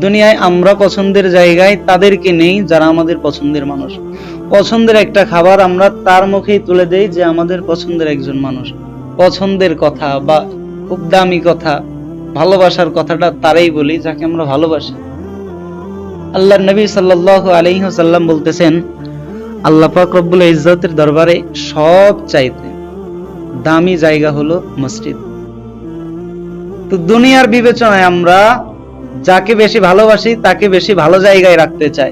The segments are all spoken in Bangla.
দুনিয়ায় আমরা পছন্দের জায়গায় তাদেরকে নেই যারা আমাদের পছন্দের মানুষ। পছন্দের একটা খাবার আমরা তার মুখেই তুলে দেই যে আমাদের পছন্দের একজন মানুষ। পছন্দের কথা বা খুব দামি কথা, ভালোবাসার কথাটা তারাই বলি যাকে আমরা ভালোবাসি। আল্লাহর নবী সাল্লাল্লাহু আলাইহি ওয়াসাল্লাম বলতেছেন, আল্লাহ পাক রব্বুল ইজ্জতের দরবারে সবচাইতে দামি জায়গা হলো মসজিদ। তো দুনিয়ার বিবেচনায় আমরা যাকে বেশি ভালোবাসি তাকে বেশি ভালো জায়গায় রাখতে চাই।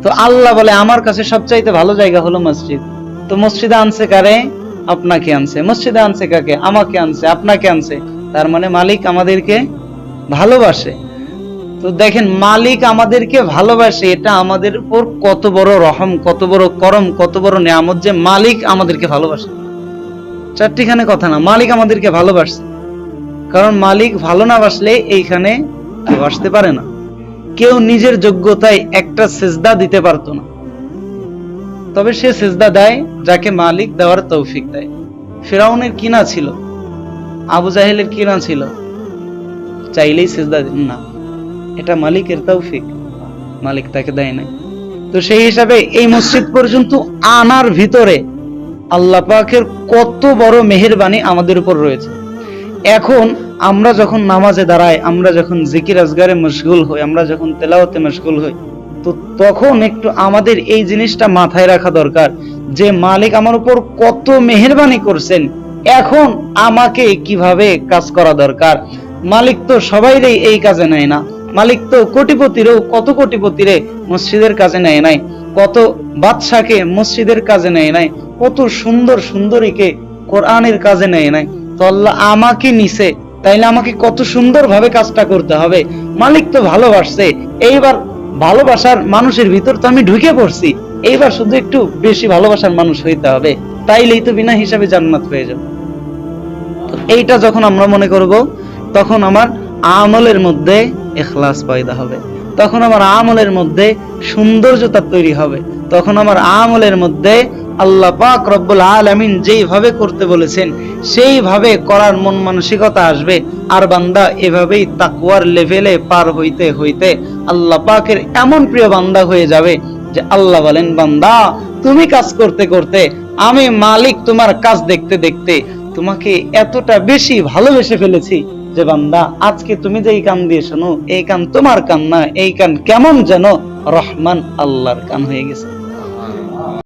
তো আল্লাহ বলে আমার কাছে সবচাইতে ভালো জায়গা হলো মসজিদ। তো মসজিদে আনছে কারে? আপনাকে আনছে। মসজিদে আনছে কাকে? আমাকে আনছে, আপনাকে আনছে। তার মানে মালিক আমাদেরকে ভালোবাসে। তো দেখেন, মালিক আমাদেরকে ভালোবাসে, এটা আমাদের উপর কত বড় রহম, কত বড় করম, কত বড় নিয়ামত যে মালিক আমাদেরকে ভালোবাসে। চারটিখানে কথা না, মালিক আমাদেরকে ভালোবাসে। কারণ মালিক ভালো না বাসলে এইখানে কেউ আসতে পারে না। কেউ নিজের যোগ্যতায় একটা সেজদা দিতে পারতো না, তবে সে সেজদা দেয় যাকে মালিক দেওয়ার তৌফিক দেয়। ফিরাউনের কি না ছিল? আবু জাহেলের কি না ছিল? চাইলেই সেজদা দিন না, এটা মালিকের তৌফিক, মালিক তাকে দেয় নাই। তো সেই হিসাবে এই মসজিদ পর্যন্ত আনার ভিতরে আল্লাহ পাকের কত বড় মেহেরবানি আমাদের উপর রয়েছে। এখন আমরা যখন নামাজে দাঁড়াই, আমরা যখন জিকির আজগারে মশগুল হই, আমরা যখন তেলাওয়াতে মশগুল হই, তো তখন একটু আমাদের এই জিনিসটা মাথায় রাখা দরকার যে মালিক আমার উপর কত মেহেরবানি করছেন, এখন আমাকে কিভাবে কাজ করা দরকার। মালিক তো সবাইরই এই কাজে নেয় না। মালিক তো কোটিপতিরও, কত কোটিপতিরে মসজিদের কাজে নেয় নাই, কত বাদশাকে মসজিদের কাজে নেয় নাই, কত সুন্দর সুন্দরীকে কোরআনের কাজে নেয় নাই। তো আল্লাহ আমাকে নিছে, তাইলে আমাকে কত সুন্দর ভাবে কাজটা করতে হবে। মালিক তো ভালোবাসছে, এইবার ভালোবাসার মানুষের ভিতর তো আমি ঢুকে পড়ছি, এইবার শুধু একটু বেশি ভালোবাসার মানুষ হইতে হবে, তাইলেই তো বিনা হিসাবে জান্নাত হয়ে যাবে। এইটা যখন আমরা মনে করব, তখন আমার আমলের মধ্যে ইখলাস পয়দা হবে, তখন আমার আমলের মধ্যে সৌন্দর্যতা তৈরি হবে, তখন আমার আমলের মধ্যে আল্লাহ পাক রব্বুল আলামিন যেইভাবে করতে বলেছেন সেইভাবে করার মন মানসিকতা আসবে। আর বান্দা এভাবেই তাকওয়ার লেভেলে পার হইতে হইতে আল্লাহ পাকের এমন প্রিয় বান্দা হয়ে যাবে যে আল্লাহ বলেন, বান্দা তুমি কাজ করতে করতে আমি মালিক তোমার কাজ দেখতে দেখতে তোমাকে এতটা বেশি ভালোবেসে ফেলেছি যে বান্দা আজকে তুমি যে এই কান দিয়ে শোনো, এই কান তোমার কান না, এই কান কেমন যেন রহমান আল্লাহর কান হয়ে গেছে।